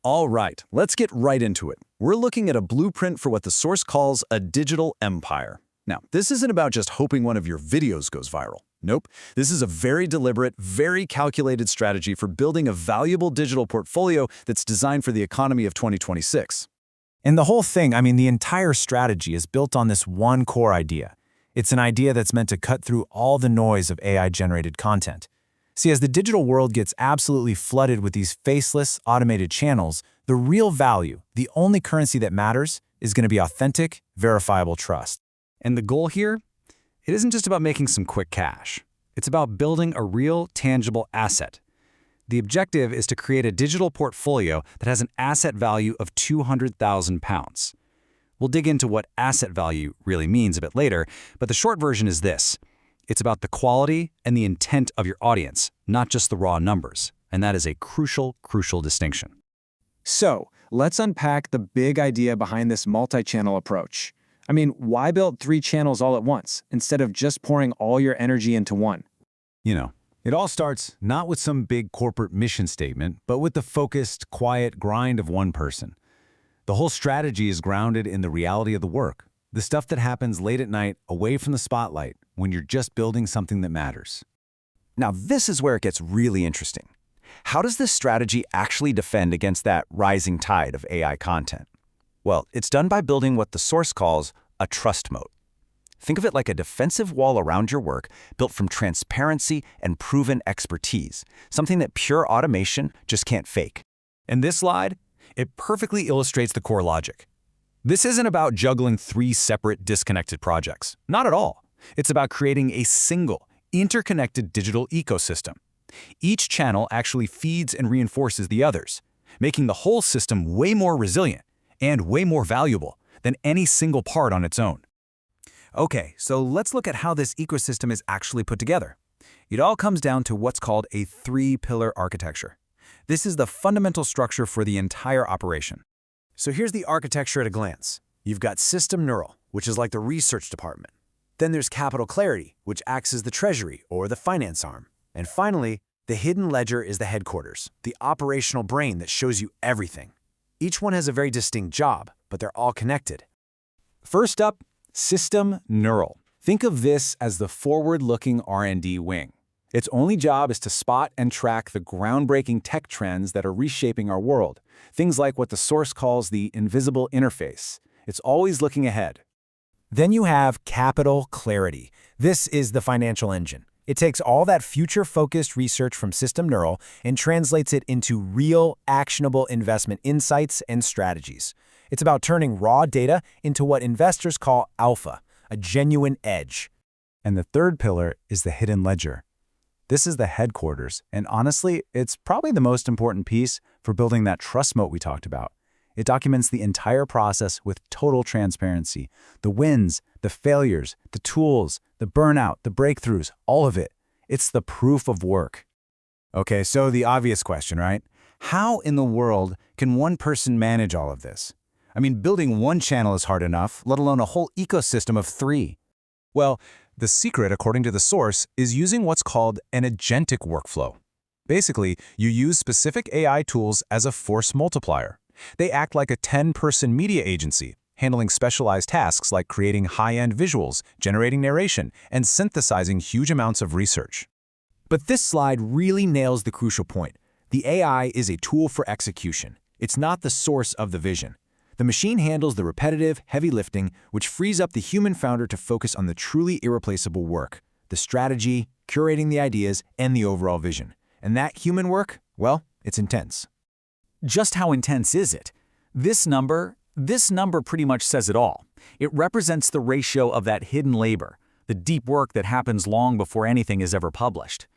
All right, let's get right into it. We're looking at a blueprint for what the source calls a digital empire. Now, this isn't about just hoping one of your videos goes viral. Nope, this is a very deliberate, very calculated strategy for building a valuable digital portfolio that's designed for the economy of 2026. And the whole thing, the entire strategy is built on this one core idea. It's an idea that's meant to cut through all the noise of AI-generated content. See, as the digital world gets absolutely flooded with these faceless, automated channels, the real value, the only currency that matters, is going to be authentic, verifiable trust. And the goal here? It isn't just about making some quick cash. It's about building a real, tangible asset. The objective is to create a digital portfolio that has an asset value of £200,000. We'll dig into what asset value really means a bit later, but the short version is this. It's about the quality and the intent of your audience, not just the raw numbers. And that is a crucial distinction. So, let's unpack the big idea behind this multi-channel approach. Why build 3 channels all at once, instead of just pouring all your energy into one? It all starts not with some big corporate mission statement, but with the focused, quiet grind of one person. The whole strategy is grounded in the reality of the work, the stuff that happens late at night, away from the spotlight, when you're just building something that matters. Now, this is where it gets really interesting. How does this strategy actually defend against that rising tide of AI content? Well, it's done by building what the source calls a trust moat. Think of it like a defensive wall around your work built from transparency and proven expertise, something that pure automation just can't fake. In this slide, it perfectly illustrates the core logic. This isn't about juggling 3 separate, disconnected projects. Not at all. It's about creating a single, interconnected digital ecosystem. Each channel actually feeds and reinforces the others, making the whole system way more resilient and way more valuable than any single part on its own. Okay, so let's look at how this ecosystem is actually put together. It all comes down to what's called a 3-pillar architecture. This is the fundamental structure for the entire operation. So here's the architecture at a glance. You've got System Neural, which is like the research department. Then there's Capital Clarity, which acts as the treasury or the finance arm. And finally, the hidden ledger is the headquarters, the operational brain that shows you everything. Each one has a very distinct job, but they're all connected. First up, System Neural. Think of this as the forward-looking R&D wing. Its only job is to spot and track the groundbreaking tech trends that are reshaping our world. Things like what the source calls the invisible interface. It's always looking ahead. Then you have Capital Clarity. This is the financial engine. It takes all that future-focused research from System Neural and translates it into real, actionable investment insights and strategies. It's about turning raw data into what investors call alpha, a genuine edge. And the third pillar is the hidden ledger. This is the headquarters, and honestly, it's probably the most important piece for building that trust moat we talked about. It documents the entire process with total transparency. The wins, the failures, the tools, the burnout, the breakthroughs, all of it. It's the proof of work. Okay, so the obvious question, right? How in the world can one person manage all of this? Building one channel is hard enough, let alone a whole ecosystem of 3. Well, the secret, according to the source, is using what's called an agentic workflow. Basically, you use specific AI tools as a force multiplier. They act like a 10-person media agency, handling specialized tasks like creating high-end visuals, generating narration, and synthesizing huge amounts of research. But this slide really nails the crucial point. The AI is a tool for execution. It's not the source of the vision. The machine handles the repetitive, heavy lifting, which frees up the human founder to focus on the truly irreplaceable work, the strategy, curating the ideas, and the overall vision. And that human work, well, it's intense. Just how intense is it? This number pretty much says it all. It represents the ratio of that hidden labor, the deep work that happens long before anything is ever published.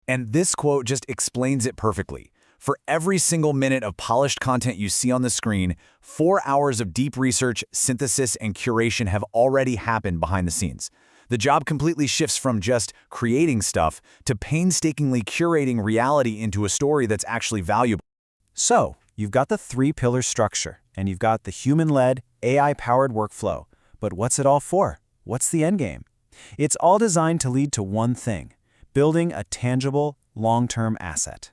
And this quote just explains it perfectly. For every single minute of polished content you see on the screen, 4 hours of deep research, synthesis, and curation have already happened behind the scenes. The job completely shifts from just creating stuff to painstakingly curating reality into a story that's actually valuable. So, you've got the 3-pillar structure, and you've got the human-led, AI-powered workflow. But what's it all for? What's the endgame? It's all designed to lead to one thing: building a tangible, long-term asset.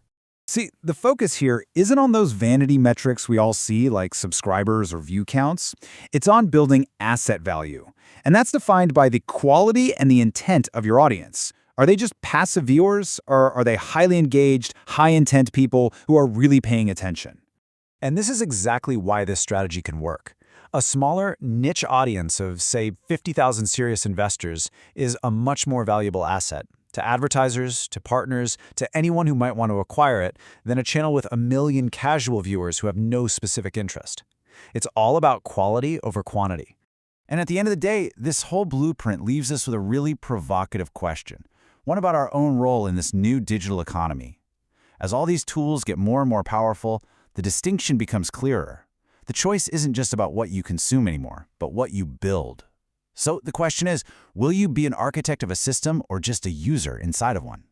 See, the focus here isn't on those vanity metrics we all see, like subscribers or view counts. It's on building asset value. And that's defined by the quality and the intent of your audience. Are they just passive viewers, or are they highly engaged, high-intent people who are really paying attention? And this is exactly why this strategy can work. A smaller, niche audience of, say, 50,000 serious investors is a much more valuable asset to advertisers, to partners, to anyone who might want to acquire it, than a channel with 1 million casual viewers who have no specific interest. It's all about quality over quantity. And at the end of the day, this whole blueprint leaves us with a really provocative question. One about our own role in this new digital economy. As all these tools get more and more powerful, the distinction becomes clearer. The choice isn't just about what you consume anymore, but what you build. So the question is, will you be an architect of a system or just a user inside of one?